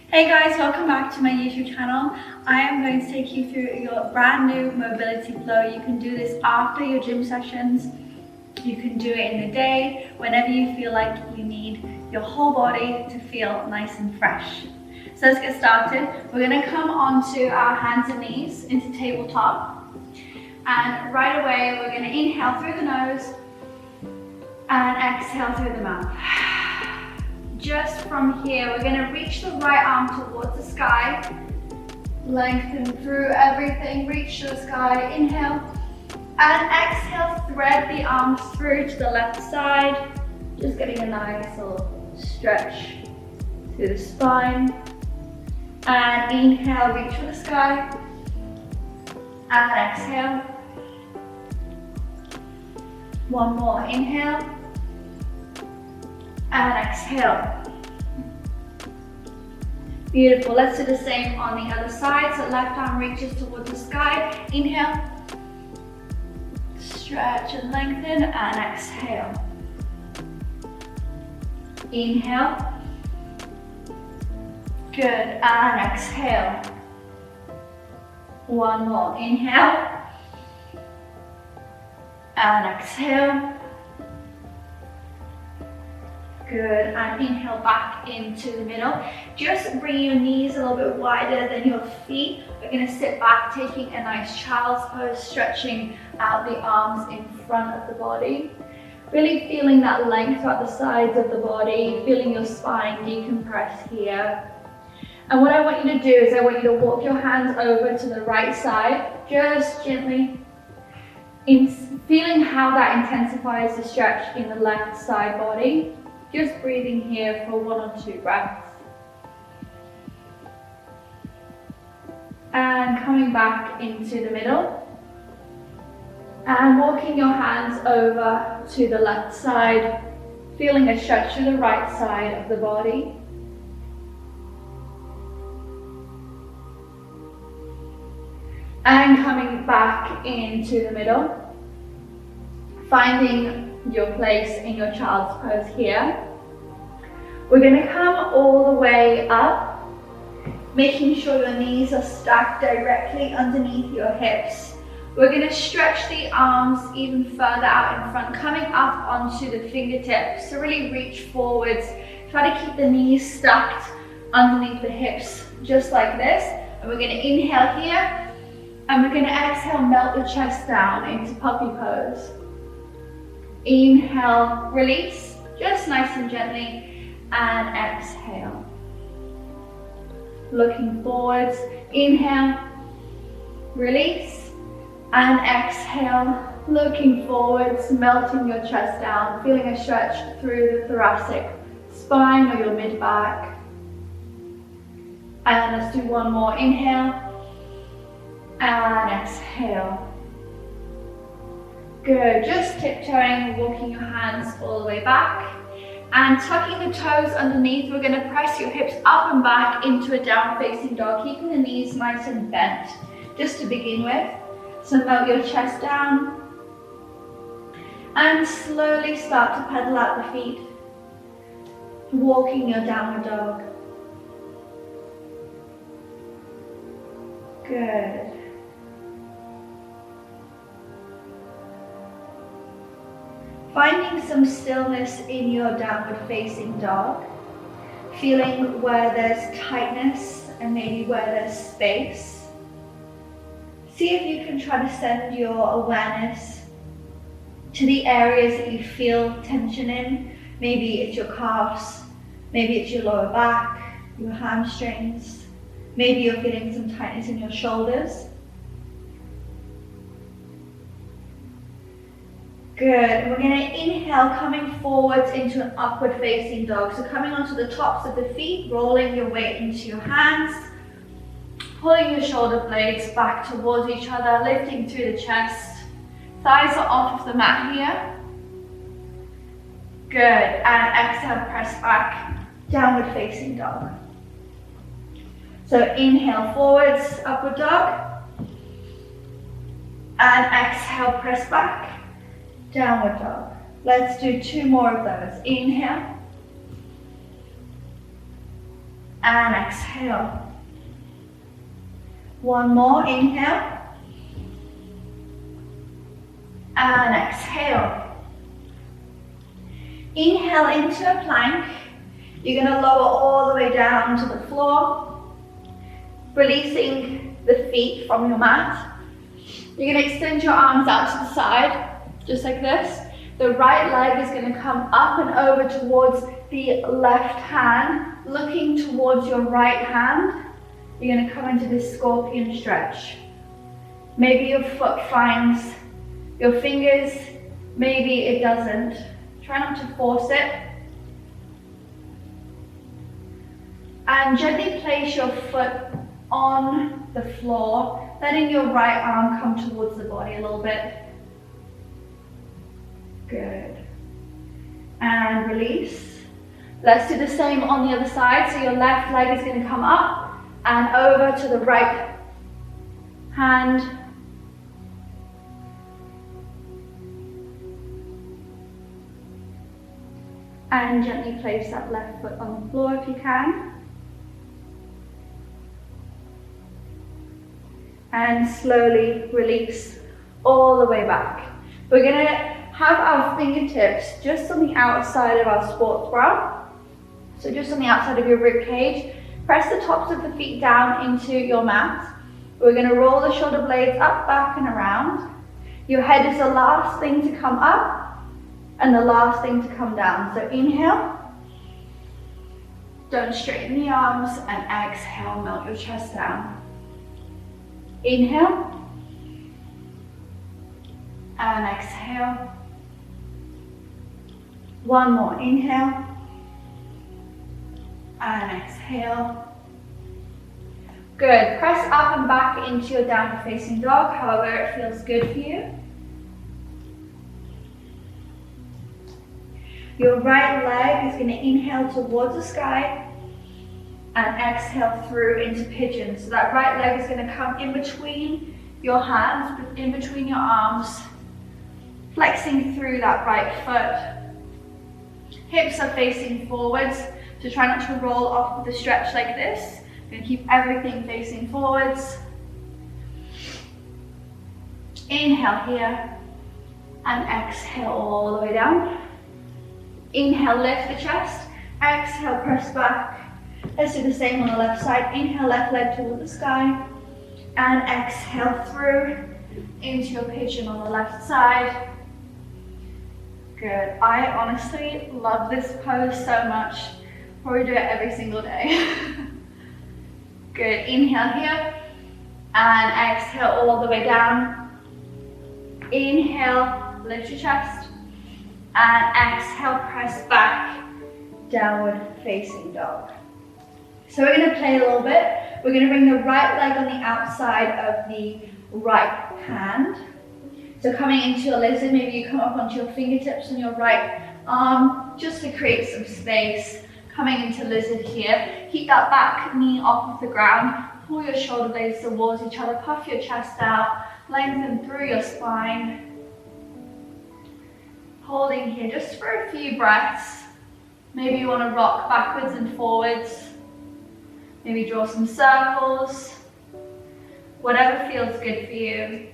Hey guys, welcome back to my YouTube channel. I am going to take you through your brand new mobility flow. You can do this after your gym sessions. You can do it in the day, whenever you feel like you need your whole body to feel nice and fresh. So let's get started. We're going to come onto our hands and knees into tabletop. And right away, we're going to inhale through the nose and exhale through the mouth. Just from here, we're going to reach the right arm towards the sky. Lengthen through everything, reach to the sky, inhale. And exhale, thread the arms through to the left side. Just getting a nice little stretch through the spine. And inhale, reach for the sky. And exhale. One more, inhale. And exhale. Beautiful. Let's do the same on the other side. So left arm reaches towards the sky. Inhale. Stretch and lengthen and exhale. Inhale. Good. And exhale. One more. Inhale. And exhale. Good, and inhale back into the middle. Just bring your knees a little bit wider than your feet. We're going to sit back, taking a nice child's pose, stretching out the arms in front of the body. Really feeling that length throughout the sides of the body, feeling your spine decompress here. And what I want you to do is I want you to walk your hands over to the right side, just gently, feeling how that intensifies the stretch in the left side body. Just breathing here for 1 or 2 breaths. And coming back into the middle. And walking your hands over to the left side, feeling a stretch to the right side of the body. And coming back into the middle. Finding your place in your child's pose here. We're going to come all the way up, making sure your knees are stacked directly underneath your hips. We're going to stretch the arms even further out in front, coming up onto the fingertips. So really reach forwards. Try to keep the knees stacked underneath the hips, just like this. And we're going to inhale here, and we're going to exhale, melt the chest down into puppy pose. Inhale, release, just nice and gently, and exhale. Looking forwards, inhale, release, and exhale. Looking forwards, melting your chest down, feeling a stretch through the thoracic spine or your mid-back. And let's do one more, inhale, and exhale. Good, just tiptoeing, walking your hands all the way back and tucking the toes underneath. We're going to press your hips up and back into a down facing dog, keeping the knees nice and bent just to begin with. So melt your chest down and slowly start to pedal out the feet, walking your downward dog. Good. Finding some stillness in your downward facing dog, feeling where there's tightness and maybe where there's space. See if you can try to send your awareness to the areas that you feel tension in. Maybe it's your calves, maybe it's your lower back, your hamstrings, maybe you're feeling some tightness in your shoulders. Good, we're going to inhale, coming forwards into an upward facing dog. So coming onto the tops of the feet, rolling your weight into your hands, pulling your shoulder blades back towards each other, lifting through the chest. Thighs are off of the mat here. Good, and exhale, press back, downward facing dog. So inhale forwards, upward dog, and exhale, press back. Downward dog. Let's do 2 more of those. Inhale. and exhale. One more, inhale. And exhale. Inhale into a plank. You're going to lower all the way down to the floor, releasing the feet from your mat. You're going to extend your arms out to the side, just like this. The right leg is going to come up and over towards the left hand, looking towards your right hand. You're going to come into this scorpion stretch. Maybe your foot finds your fingers, maybe it doesn't. Try not to force it. And gently place your foot on the floor, letting your right arm come towards the body a little bit. Good. And release. Let's do the same on the other side. So your left leg is going to come up and over to the right hand. And gently place that left foot on the floor if you can. And slowly release all the way back. We're going to have our fingertips just on the outside of our sports bra. So just on the outside of your rib cage. Press the tops of the feet down into your mat. We're going to roll the shoulder blades up, back and around. Your head is the last thing to come up and the last thing to come down. So inhale. Don't straighten the arms, and exhale, melt your chest down. Inhale. And exhale. One more, inhale. And exhale. Good, press up and back into your downward facing dog, however it feels good for you. Your right leg is going to inhale towards the sky and exhale through into pigeon. So that right leg is going to come in between your hands, in between your arms, flexing through that right foot. Hips are facing forwards, so try not to roll off with a stretch like this. You're going to keep everything facing forwards. Inhale here and exhale all the way down. Inhale, lift the chest. Exhale, press back. Let's do the same on the left side. Inhale, left leg toward the sky. And exhale through into your pigeon on the left side. Good. I honestly love this pose so much. Probably do it every single day. Good. Inhale here. And exhale all the way down. Inhale, lift your chest. And exhale, press back, downward facing dog. So we're going to play a little bit. We're going to bring the right leg on the outside of the right hand. So coming into your lizard, maybe you come up onto your fingertips on your right arm, just to create some space. Coming into lizard here. Keep that back knee off of the ground. Pull your shoulder blades towards each other. Puff your chest out. Lengthen through your spine. Holding here just for a few breaths. Maybe you want to rock backwards and forwards. Maybe draw some circles. Whatever feels good for you.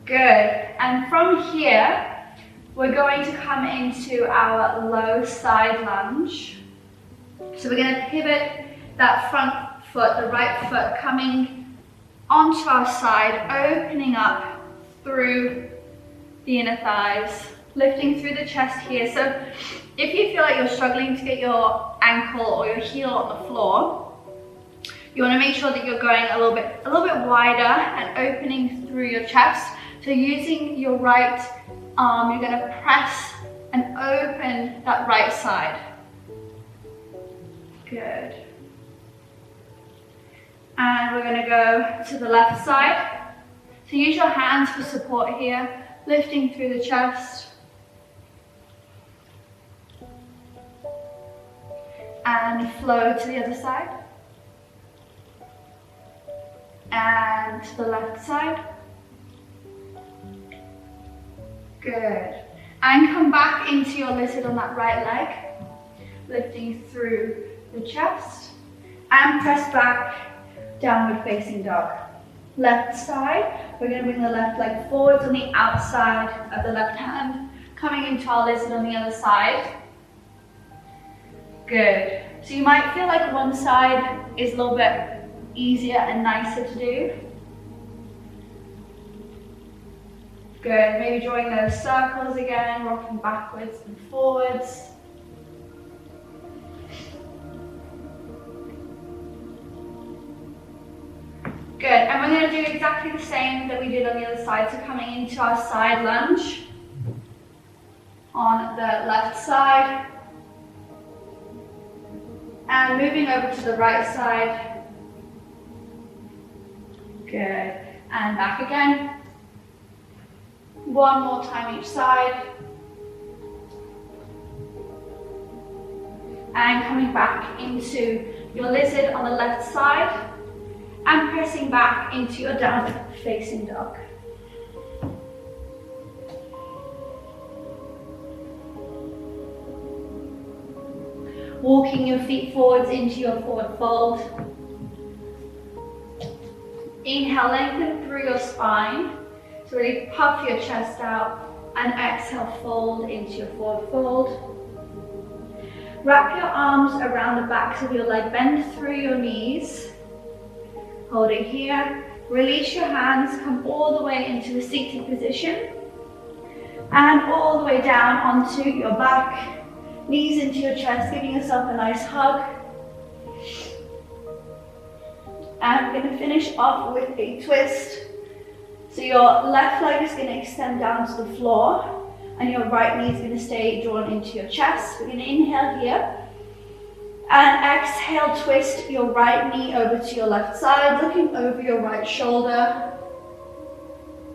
Good. And from here, we're going to come into our low side lunge. So we're going to pivot that front foot, the right foot, coming onto our side, opening up through the inner thighs, lifting through the chest here. So if you feel like you're struggling to get your ankle or your heel on the floor, you want to make sure that you're going a little bit wider and opening through your chest. So using your right arm, you're going to press and open that right side. Good. And we're going to go to the left side. So use your hands for support here, lifting through the chest. And flow to the other side. And to the left side. Good. And come back into your lizard on that right leg. lifting through the chest. And press back, downward facing dog. Left side, we're going to bring the left leg forwards on the outside of the left hand, coming into our lizard on the other side. Good. So you might feel like one side is a little bit easier and nicer to do. Good. Maybe drawing those circles again, rocking backwards and forwards. Good, and we're going to do exactly the same that we did on the other side. So coming into our side lunge on the left side. And moving over to the right side. Good, and back again. One more time each side. And coming back into your lizard on the left side. And pressing back into your downward facing dog. Walking your feet forwards into your forward fold. Inhale, lengthen through your spine. So really puff your chest out. And exhale, fold into your forward fold. Wrap your arms around the backs of your leg. Bend through your knees. Hold it here, release your hands, come all the way into a seated position and all the way down onto your back, knees into your chest, giving yourself a nice hug. And we're going to finish off with a twist. So your left leg is going to extend down to the floor and your right knee is going to stay drawn into your chest. We're going to inhale here. And exhale, twist your right knee over to your left side, looking over your right shoulder.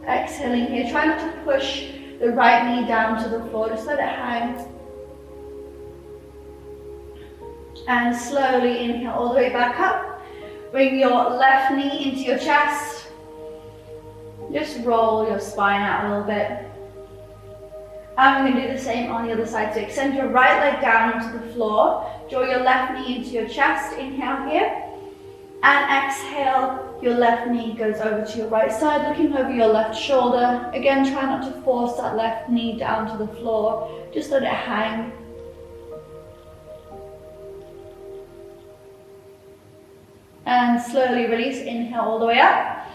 Exhaling here, try not to push the right knee down to the floor, just let it hang. And slowly inhale all the way back up. Bring your left knee into your chest. Just roll your spine out a little bit. And we're going to do the same on the other side. So extend your right leg down into the floor. Draw your left knee into your chest. Inhale here. And exhale, your left knee goes over to your right side, looking over your left shoulder. Again, try not to force that left knee down to the floor. Just let it hang. And slowly release. Inhale all the way up.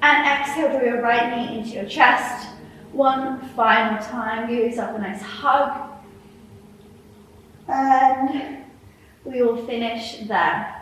And exhale, draw your right knee into your chest. One final time, give yourself a nice hug. And we will finish there.